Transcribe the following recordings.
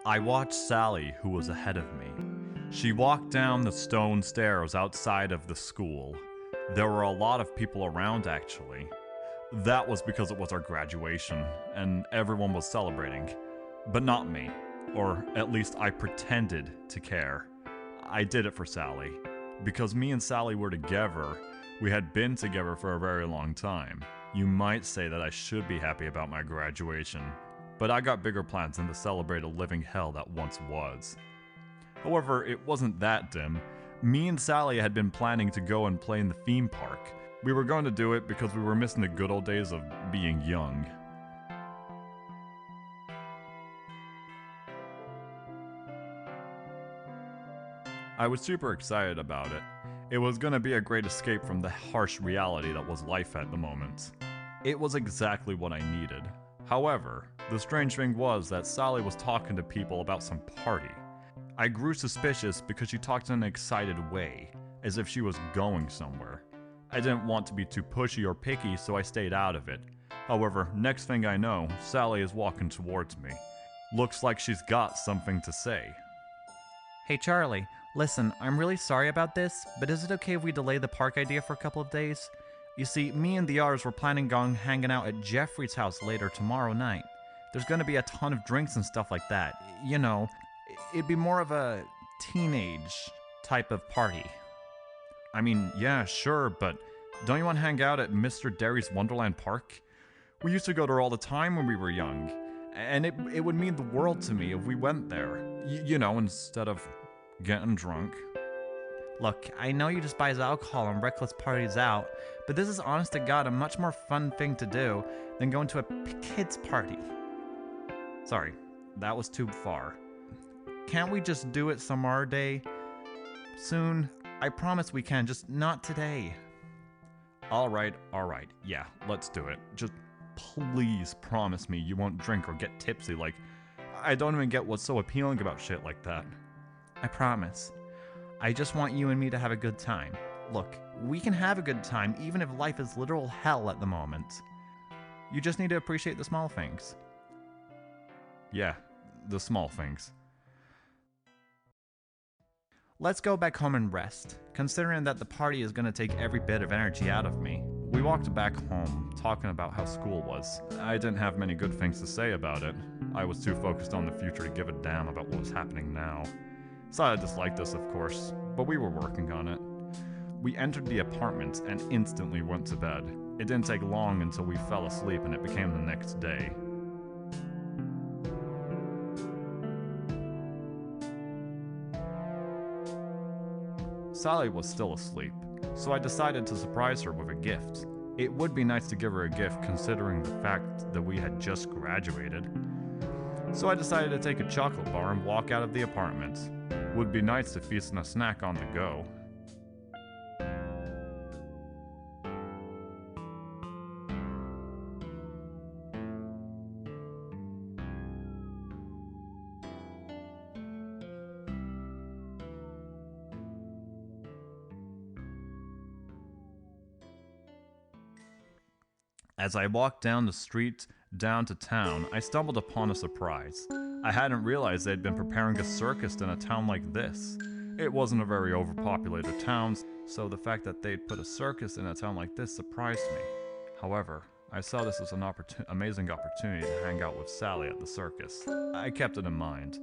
I watched Sally, who was ahead of me. She walked down the stone stairs outside of the school. There were a lot of people around, actually. That was because it was our graduation, and everyone was celebrating. But not me. Or at least I pretended to care. I did it for Sally. Because me and Sally were together, we had been together for a very long time. You might say that I should be happy about my graduation, but I got bigger plans than to celebrate a living hell that once was. However, it wasn't that dim. Me and Sally had been planning to go and play in the theme park. We were going to do it because we were missing the good old days of being young. I was super excited about it. It was gonna be a great escape from the harsh reality that was life at the moment. It was exactly what I needed. However, the strange thing was that Sally was talking to people about some party. I grew suspicious because she talked in an excited way, as if she was going somewhere. I didn't want to be too pushy or picky, so I stayed out of it. However, next thing I know, Sally is walking towards me. Looks like she's got something to say. Hey Charlie, listen, I'm really sorry about this, but is it okay if we delay the park idea for a couple of days? You see, me and the others were planning on hanging out at Jeffrey's house later tomorrow night. There's gonna be a ton of drinks and stuff like that. You know, it'd be more of a teenage type of party. I mean, yeah, sure, but don't you want to hang out at Mr. Derry's Wonderland Park? We used to go there all the time when we were young, and it would mean the world to me if we went there. You know, instead of getting drunk. Look, I know you despise alcohol and reckless parties out, but this is honest to God a much more fun thing to do than going to a kid's party. Sorry, that was too far. Can't we just do it some other day? Soon. I promise we can, just not today. Alright, yeah, let's do it. Just please promise me you won't drink or get tipsy. Like, I don't even get what's so appealing about shit like that. I promise. I just want you and me to have a good time. Look, we can have a good time even if life is literal hell at the moment. You just need to appreciate the small things. Yeah, the small things. Let's go back home and rest, considering that the party is going to take every bit of energy out of me. We walked back home, talking about how school was. I didn't have many good things to say about it. I was too focused on the future to give a damn about what was happening now. Sally disliked us, of course, but we were working on it. We entered the apartment and instantly went to bed. It didn't take long until we fell asleep and it became the next day. Sally was still asleep, so I decided to surprise her with a gift. It would be nice to give her a gift considering the fact that we had just graduated. So I decided to take a chocolate bar and walk out of the apartment. Would be nice to feast on a snack on the go. As I walked down the street down to town, I stumbled upon a surprise. I hadn't realized they'd been preparing a circus in a town like this. It wasn't a very overpopulated town, so the fact that they'd put a circus in a town like this surprised me. However, I saw this as an amazing opportunity to hang out with Sally at the circus. I kept it in mind.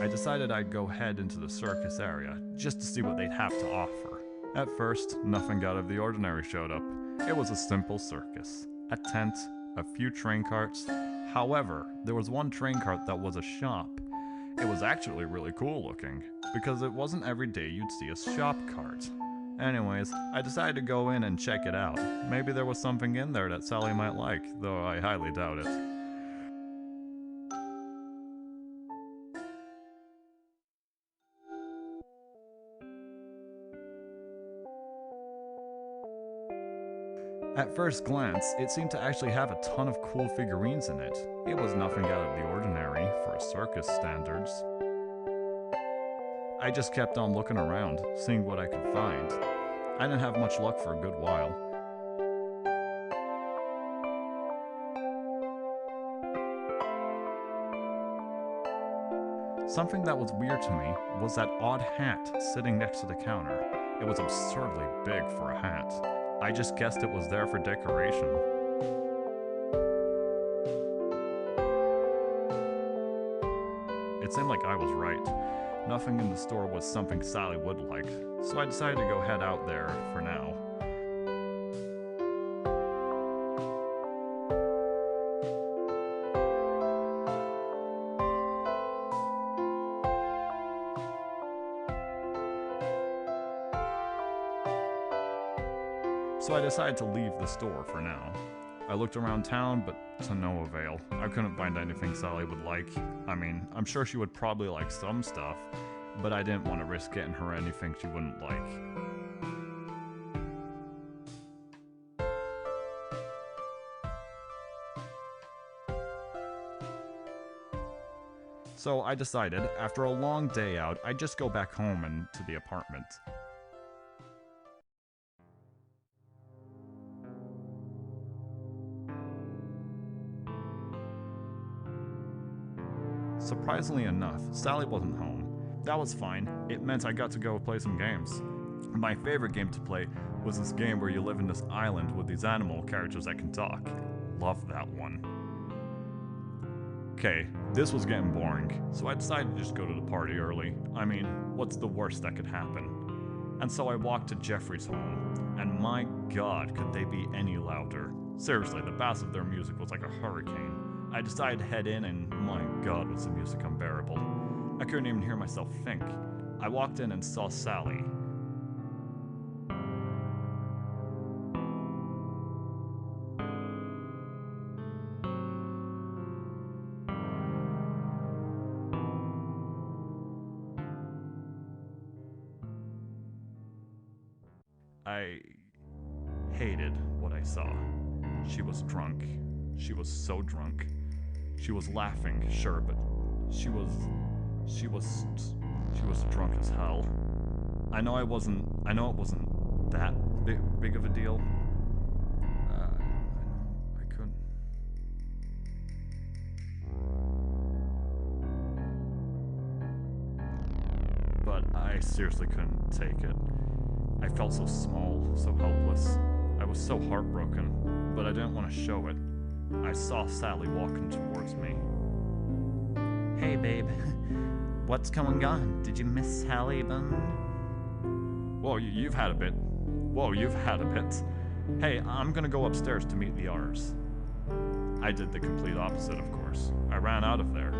I decided I'd go head into the circus area, just to see what they'd have to offer. At first, nothing out of the ordinary showed up. It was a simple circus. A tent, a few train carts. However, there was one train cart that was a shop. It was actually really cool looking, because it wasn't every day you'd see a shop cart. Anyways, I decided to go in and check it out. Maybe there was something in there that Sally might like, though I highly doubt it. At first glance, it seemed to actually have a ton of cool figurines in it. It was nothing out of the ordinary for circus standards. I just kept on looking around, seeing what I could find. I didn't have much luck for a good while. Something that was weird to me was that odd hat sitting next to the counter. It was absurdly big for a hat. I just guessed it was there for decoration. It seemed like I was right. Nothing in the store was something Sally would like, so I decided to go head out there for now. So I decided to leave the store for now. I looked around town, but to no avail. I couldn't find anything Sally would like. I mean, I'm sure she would probably like some stuff, but I didn't want to risk getting her anything she wouldn't like. So I decided, after a long day out, I'd just go back home and to the apartment. Surprisingly enough, Sally wasn't home. That was fine. It meant I got to go play some games. My favorite game to play was this game where you live in this island with these animal characters that can talk. Love that one. Okay, this was getting boring, so I decided to just go to the party early. I mean, what's the worst that could happen? And so I walked to Jeffrey's home, and my god, could they be any louder. Seriously, the bass of their music was like a hurricane. I decided to head in, and my god, was the music unbearable. I couldn't even hear myself think. I walked in and saw Sally. I hated what I saw. She was drunk. She was so drunk. She was laughing, sure, but she was drunk as hell. I know it wasn't that big of a deal. I couldn't. But I seriously couldn't take it. I felt so small, so helpless. I was so heartbroken, but I didn't want to show it. I saw Sally walking towards me. Hey, babe. What's going on? Did you miss Hallie Bun? Whoa, you've had a bit. Hey, I'm gonna go upstairs to meet the R's. I did the complete opposite, of course. I ran out of there.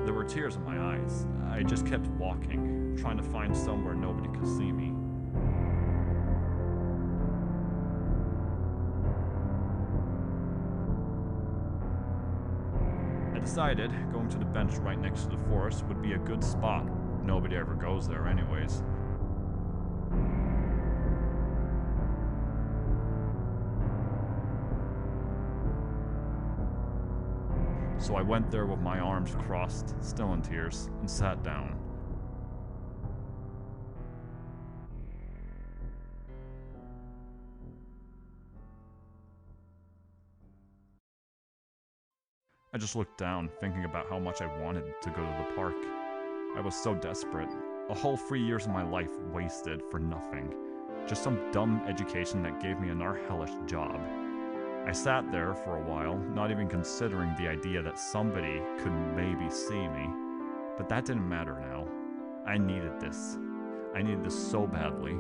There were tears in my eyes. I just kept walking, trying to find somewhere nobody could see me. I decided going to the bench right next to the forest would be a good spot. Nobody ever goes there anyways. So I went there with my arms crossed, still in tears, and sat down. I just looked down, thinking about how much I wanted to go to the park. I was so desperate. A whole 3 years of my life wasted for nothing. Just some dumb education that gave me a hellish job. I sat there for a while, not even considering the idea that somebody could maybe see me. But that didn't matter now. I needed this. I needed this so badly.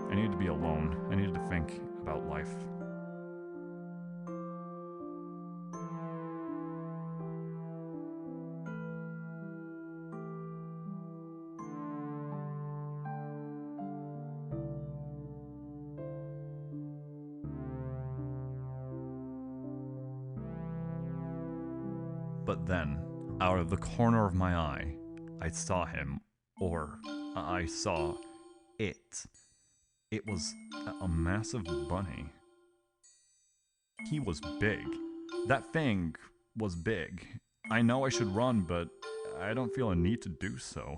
I needed to be alone. I needed to think about life. But then, out of the corner of my eye, I saw him, or I saw it. It was a massive bunny. He was big. That thing was big. I know I should run, but I don't feel a need to do so.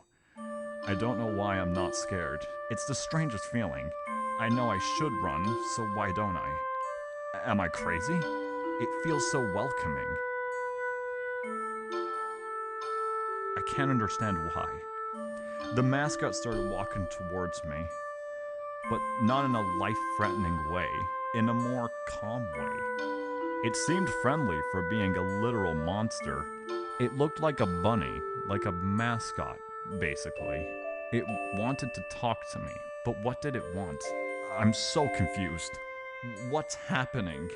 I don't know why I'm not scared. It's the strangest feeling. I know I should run, so why don't I? Am I crazy? It feels so welcoming. I can't understand why. The mascot started walking towards me, but not in a life-threatening way, in a more calm way. It seemed friendly for being a literal monster. It looked like a bunny, like a mascot, basically. It wanted to talk to me, but what did it want? I'm so confused. What's happening?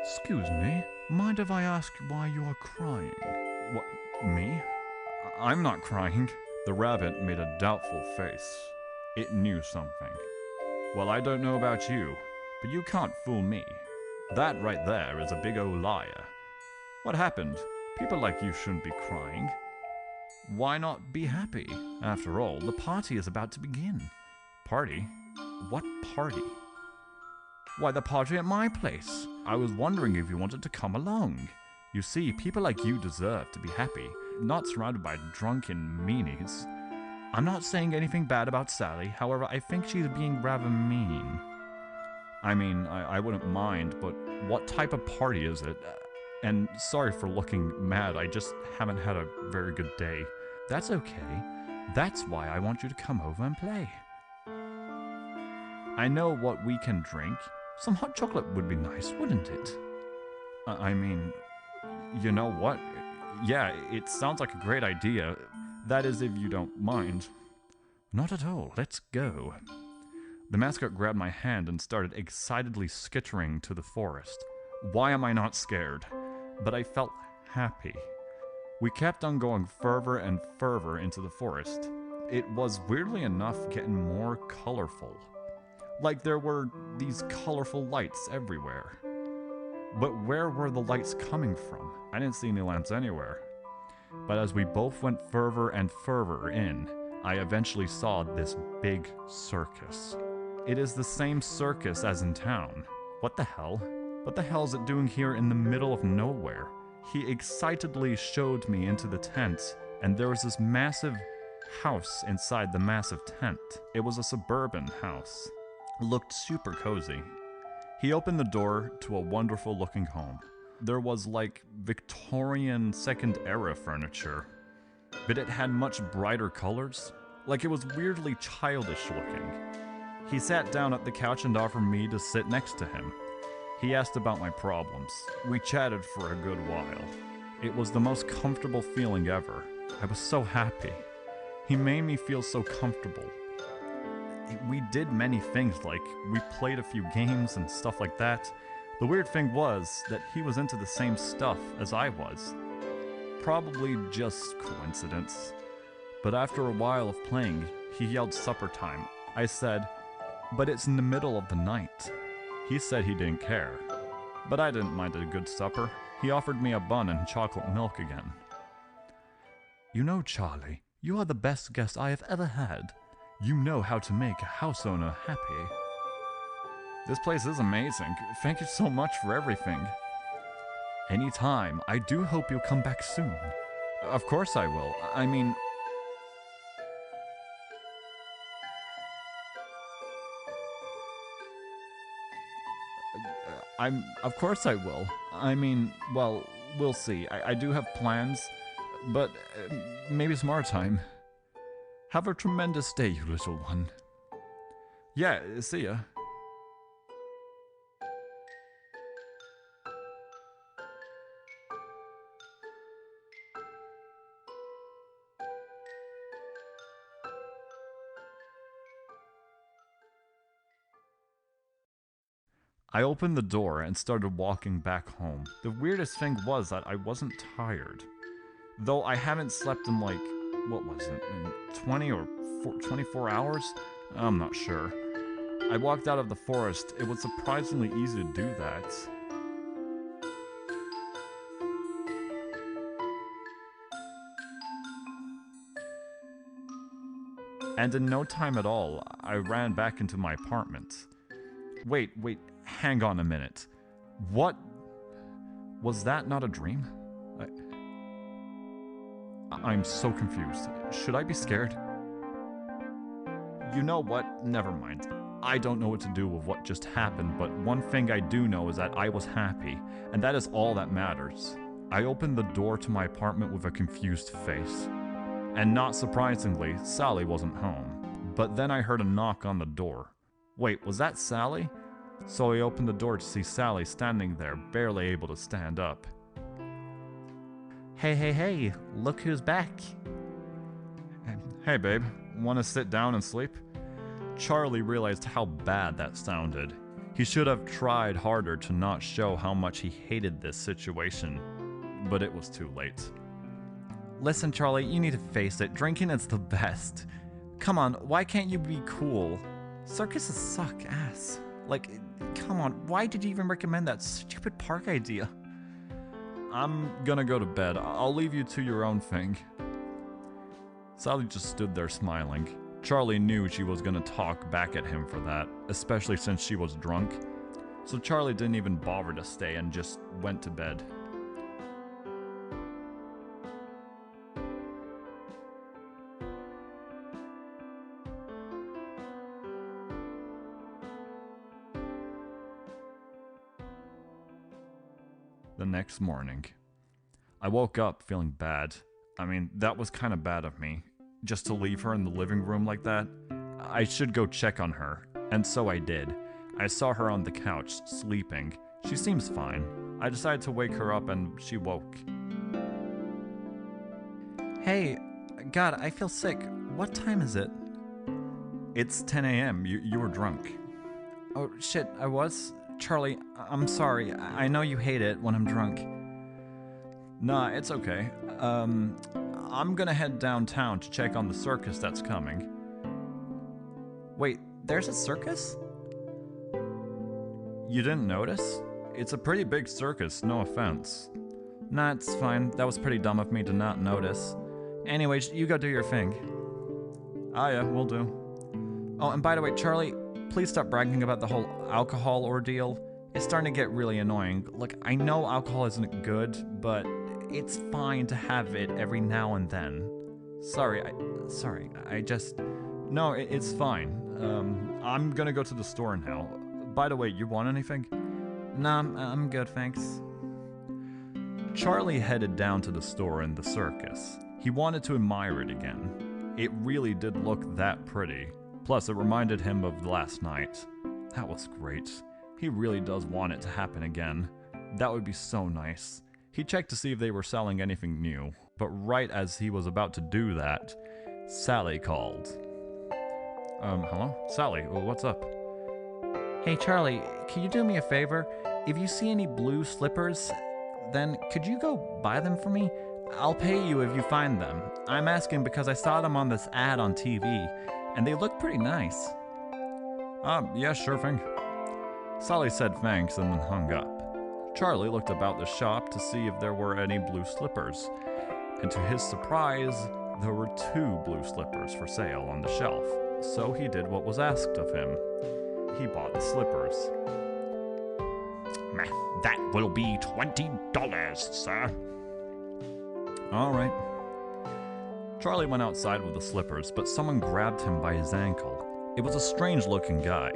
Excuse me, mind if I ask why you are crying? What, me? I'm not crying. The rabbit made a doubtful face. It knew something. Well, I don't know about you, but you can't fool me. That right there is a big old liar. What happened? People like you shouldn't be crying. Why not be happy? After all, the party is about to begin. Party? What party? Why, the party at my place. I was wondering if you wanted to come along. You see, people like you deserve to be happy, not surrounded by drunken meanies. I'm not saying anything bad about Sally, however, I think she's being rather mean. I mean, I wouldn't mind, but what type of party is it? And sorry for looking mad, I just haven't had a very good day. That's okay. That's why I want you to come over and play. I know what we can drink. Some hot chocolate would be nice, wouldn't it? I mean, you know what? Yeah, it sounds like a great idea. That is, if you don't mind. Not at all, let's go. The mascot grabbed my hand and started excitedly skittering to the forest. Why am I not scared? But I felt happy. We kept on going further and further into the forest. It was weirdly enough getting more colorful. Like there were these colorful lights everywhere. But where were the lights coming from? I didn't see any lamps anywhere. But as we both went further and further in, I eventually saw this big circus. It is the same circus as in town. What the hell? What the hell is it doing here in the middle of nowhere? He excitedly showed me into the tent, and there was this massive house inside the massive tent. It was a suburban house. It looked super cozy. He opened the door to a wonderful looking home. There was like Victorian second era furniture, but it had much brighter colors. Like it was weirdly childish looking. He sat down at the couch and offered me to sit next to him. He asked about my problems. We chatted for a good while. It was the most comfortable feeling ever. I was so happy. He made me feel so comfortable. We did many things, like we played a few games and stuff like that. The weird thing was that he was into the same stuff as I was. Probably just coincidence. But after a while of playing, he yelled supper time. I said, but it's in the middle of the night. He said he didn't care. But I didn't mind a good supper. He offered me a bun and chocolate milk again. You know, Charlie, you are the best guest I have ever had. You know how to make a house owner happy. This place is amazing. Thank you so much for everything. Anytime. I do hope you'll come back soon. Of course I will. I mean... Of course I will. I mean, well, we'll see. I do have plans, but maybe some more time. Have a tremendous day, you little one. Yeah, see ya. I opened the door and started walking back home. The weirdest thing was that I wasn't tired. Though I haven't slept in like, what was it, in 20 or 24 hours? I'm not sure. I walked out of the forest. It was surprisingly easy to do that. And in no time at all, I ran back into my apartment. Wait, hang on a minute. What? Was that not a dream? I'm so confused. Should I be scared? You know what? Never mind. I don't know what to do with what just happened, but one thing I do know is that I was happy, and that is all that matters. I opened the door to my apartment with a confused face. And not surprisingly, Sally wasn't home. But then I heard a knock on the door. Wait, was that Sally? So I opened the door to see Sally standing there, barely able to stand up. Hey, look who's back. Hey babe, wanna sit down and sleep? Charlie realized how bad that sounded. He should have tried harder to not show how much he hated this situation, but it was too late. Listen, Charlie, you need to face it. Drinking is the best. Come on, why can't you be cool? Circuses suck ass. Like, come on, why did you even recommend that stupid park idea? I'm gonna go to bed. I'll leave you to your own thing. Sally just stood there smiling. Charlie knew she was gonna talk back at him for that, especially since she was drunk. So Charlie didn't even bother to stay and just went to bed. The next morning, I woke up feeling bad. I mean, that was kind of bad of me, just to leave her in the living room like that. I should go check on her, and so I did. I saw her on the couch, sleeping. She seems fine. I decided to wake her up and she woke. Hey, God, I feel sick. What time is it? It's 10 a.m. You were drunk. Oh, shit, I was? Charlie, I'm sorry. I know you hate it when I'm drunk. Nah, it's okay. I'm gonna head downtown to check on the circus that's coming. Wait, there's a circus? You didn't notice? It's a pretty big circus, no offense. Nah, it's fine. That was pretty dumb of me to not notice. Anyways, you go do your thing. Ah yeah, will do. Oh, and by the way, Charlie, please stop bragging about the whole alcohol ordeal. It's starting to get really annoying. Look, I know alcohol isn't good, but it's fine to have it every now and then. No, it's fine. I'm gonna go to the store now. By the way, you want anything? Nah, I'm good, thanks. Charlie headed down to the store in the circus. He wanted to admire it again. It really did look that pretty. Plus, it reminded him of last night. That was great. He really does want it to happen again. That would be so nice. He checked to see if they were selling anything new, but right as he was about to do that, Sally called. Hello? Sally, what's up? Hey, Charlie, can you do me a favor? If you see any blue slippers, then could you go buy them for me? I'll pay you if you find them. I'm asking because I saw them on this ad on TV, and they look pretty nice. Yeah, sure thing. Sally said thanks and then hung up. Charlie looked about the shop to see if there were any blue slippers, and to his surprise, there were 2 blue slippers for sale on the shelf, so he did what was asked of him. He bought the slippers. That will be $20, sir. All right. Charlie went outside with the slippers, but someone grabbed him by his ankle. It was a strange-looking guy.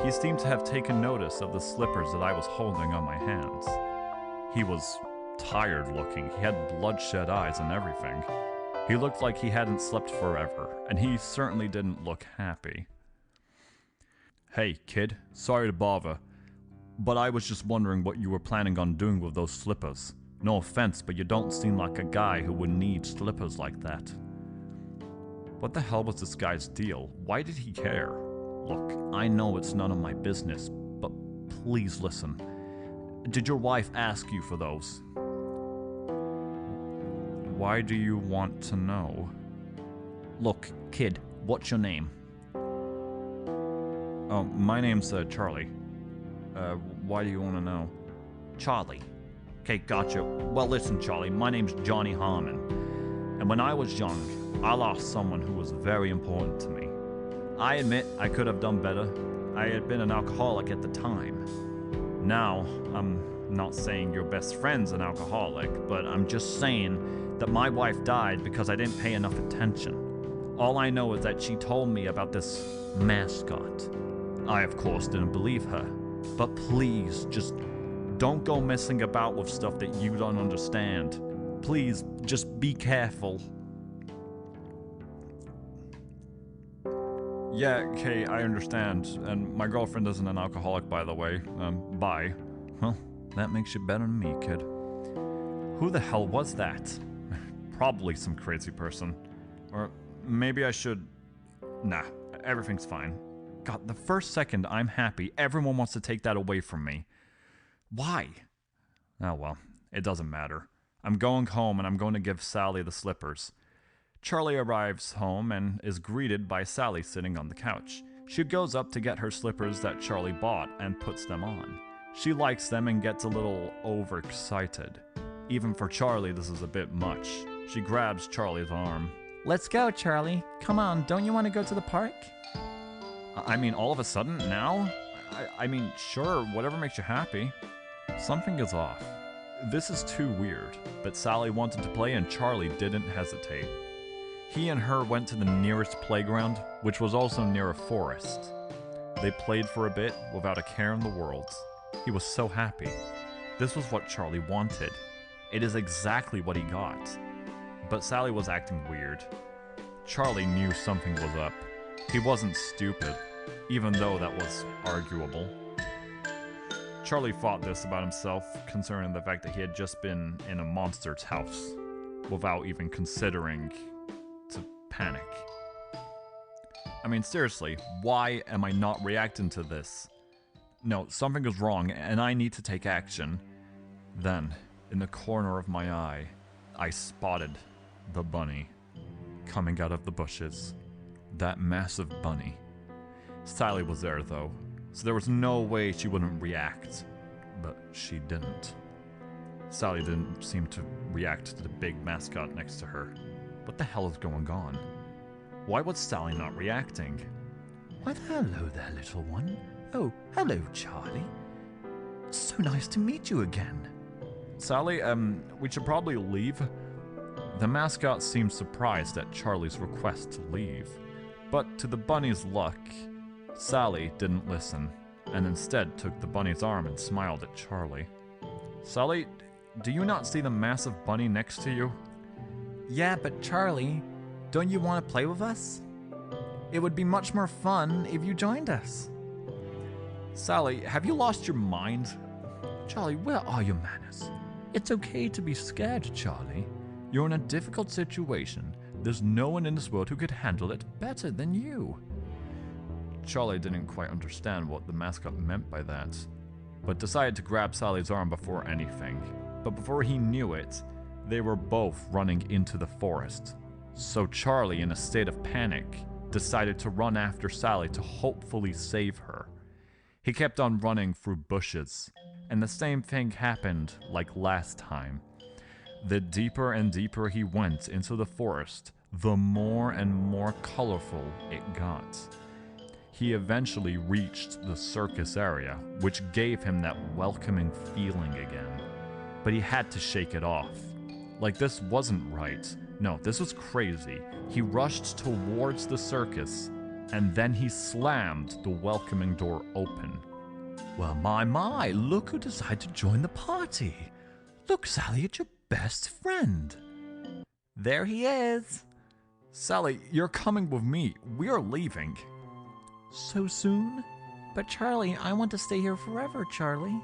He seemed to have taken notice of the slippers that I was holding on my hands. He was tired-looking. He had bloodshot eyes and everything. He looked like he hadn't slept forever, and he certainly didn't look happy. Hey, kid, sorry to bother, but I was just wondering what you were planning on doing with those slippers. No offense, but you don't seem like a guy who would need slippers like that. What the hell was this guy's deal? Why did he care? Look, I know it's none of my business, but please listen. Did your wife ask you for those? Why do you want to know? Look, kid, what's your name? Oh, my name's Charlie. Why do you want to know? Charlie. Okay, gotcha. Well, listen, Charlie, my name's Johnny Harmon. And when I was young, I lost someone who was very important to me. I admit I could have done better. I had been an alcoholic at the time. Now, I'm not saying your best friend's an alcoholic, but I'm just saying that my wife died because I didn't pay enough attention. All I know is that she told me about this mascot. I, of course, didn't believe her. But please, just don't go messing about with stuff that you don't understand. Please, just be careful. Yeah, okay, I understand. And my girlfriend isn't an alcoholic, by the way. Bye. Well, that makes you better than me, kid. Who the hell was that? Probably some crazy person. Or maybe I should... Nah, everything's fine. God, the first second I'm happy, everyone wants to take that away from me. Why? Oh well, it doesn't matter. I'm going home and I'm going to give Sally the slippers. Charlie arrives home and is greeted by Sally sitting on the couch. She goes up to get her slippers that Charlie bought and puts them on. She likes them and gets a little overexcited. Even for Charlie, this is a bit much. She grabs Charlie's arm. Let's go, Charlie. Come on, don't you want to go to the park? I mean, all of a sudden, now? I mean, sure, whatever makes you happy. Something is off. This is too weird, but Sally wanted to play and Charlie didn't hesitate. He and her went to the nearest playground, which was also near a forest. They played for a bit without a care in the world. He was so happy. This was what Charlie wanted. It is exactly what he got. But Sally was acting weird. Charlie knew something was up. He wasn't stupid, even though that was arguable. Charlie thought this about himself concerning the fact that he had just been in a monster's house, without even considering to panic. I mean, seriously, why am I not reacting to this? No, something is wrong, and I need to take action. Then, in the corner of my eye, I spotted the bunny coming out of the bushes. That massive bunny. Sally was there, though, so there was no way she wouldn't react. But she didn't. Sally didn't seem to react to the big mascot next to her. What the hell is going on? Why was Sally not reacting? Why, hello there, little one. Oh, hello, Charlie. So nice to meet you again. Sally, we should probably leave. The mascot seemed surprised at Charlie's request to leave. But to the bunny's luck, Sally didn't listen, and instead took the bunny's arm and smiled at Charlie. Sally, do you not see the massive bunny next to you? Yeah, but Charlie, don't you want to play with us? It would be much more fun if you joined us. Sally, have you lost your mind? Charlie, where are your manners? It's okay to be scared, Charlie. You're in a difficult situation. There's no one in this world who could handle it better than you. Charlie didn't quite understand what the mascot meant by that, but decided to grab Sally's arm before anything. But before he knew it, they were both running into the forest. So Charlie, in a state of panic, decided to run after Sally to hopefully save her. He kept on running through bushes, and the same thing happened like last time. The deeper and deeper he went into the forest, the more and more colorful it got. He eventually reached the circus area, which gave him that welcoming feeling again. But he had to shake it off. Like, this wasn't right. No, this was crazy. He rushed towards the circus, and then he slammed the welcoming door open. Well, my, look who decided to join the party. Look, Sally, it's your best friend. There he is. Sally, you're coming with me. We're leaving. So soon? But Charlie, I want to stay here forever, Charlie.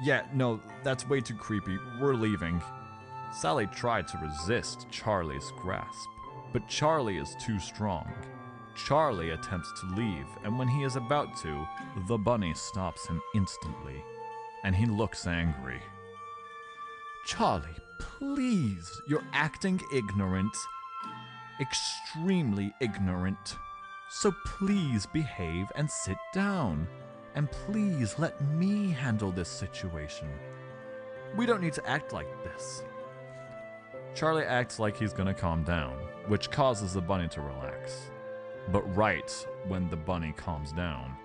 Yeah, no, that's way too creepy. We're leaving. Sally tried to resist Charlie's grasp, but Charlie is too strong. Charlie attempts to leave, and when he is about to, the bunny stops him instantly, and he looks angry. Charlie, please, you're acting ignorant. Extremely ignorant. So please behave and sit down. And please let me handle this situation. We don't need to act like this. Charlie acts like he's gonna calm down, which causes the bunny to relax. But right when the bunny calms down,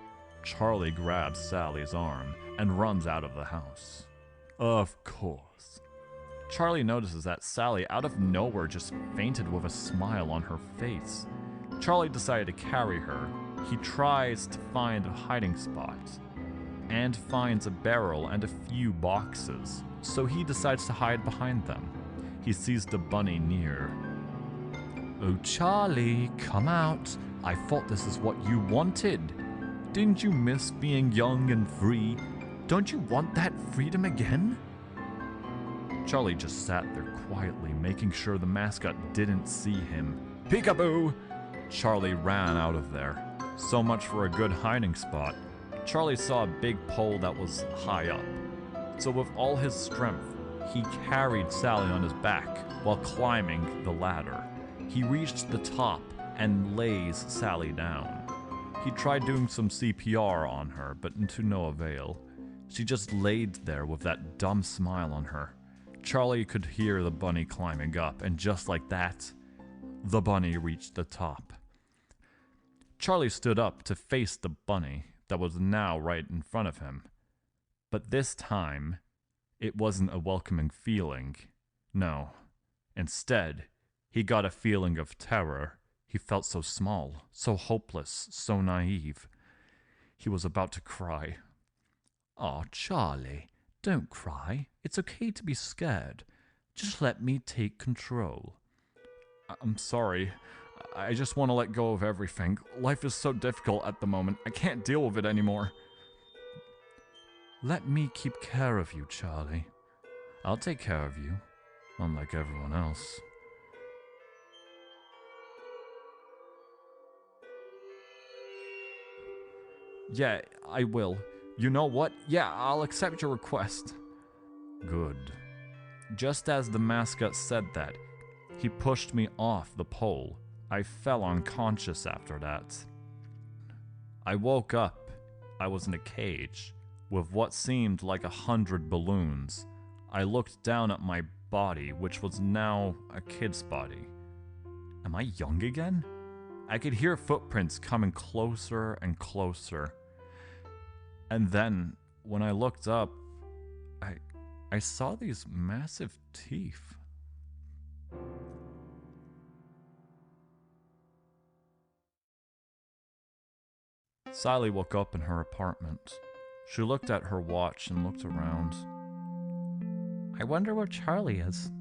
Charlie grabs Sally's arm and runs out of the house. Of course. Charlie notices that Sally out of nowhere just fainted with a smile on her face. Charlie decided to carry her. He tries to find a hiding spot and finds a barrel and a few boxes, so he decides to hide behind them. He sees the bunny near. Oh, Charlie, come out. I thought this is what you wanted. Didn't you miss being young and free? Don't you want that freedom again? Charlie just sat there quietly, making sure the mascot didn't see him. Peekaboo! Charlie ran out of there. So much for a good hiding spot. Charlie saw a big pole that was high up. So with all his strength, he carried Sally on his back while climbing the ladder. He reached the top and lays Sally down. He tried doing some CPR on her, but to no avail. She just laid there with that dumb smile on her. Charlie could hear the bunny climbing up, and just like that, the bunny reached the top. Charlie stood up to face the bunny that was now right in front of him. But this time, it wasn't a welcoming feeling. No. Instead, he got a feeling of terror. He felt so small, so hopeless, so naive. He was about to cry. "Aw, Charlie, don't cry. It's okay to be scared. Just let me take control." "I'm sorry. I just want to let go of everything. Life is so difficult at the moment. I can't deal with it anymore." "Let me keep care of you, Charlie. I'll take care of you, unlike everyone else." "Yeah, I will. You know what? Yeah, I'll accept your request." Good. Just as the mascot said that, he pushed me off the pole. I fell unconscious after that. I woke up. I was in a cage with what seemed like 100 balloons. I looked down at my body, which was now a kid's body. Am I young again? I could hear footprints coming closer and closer. And then, when I looked up, I saw these massive teeth. Sally woke up in her apartment. She looked at her watch and looked around. I wonder where Charlie is.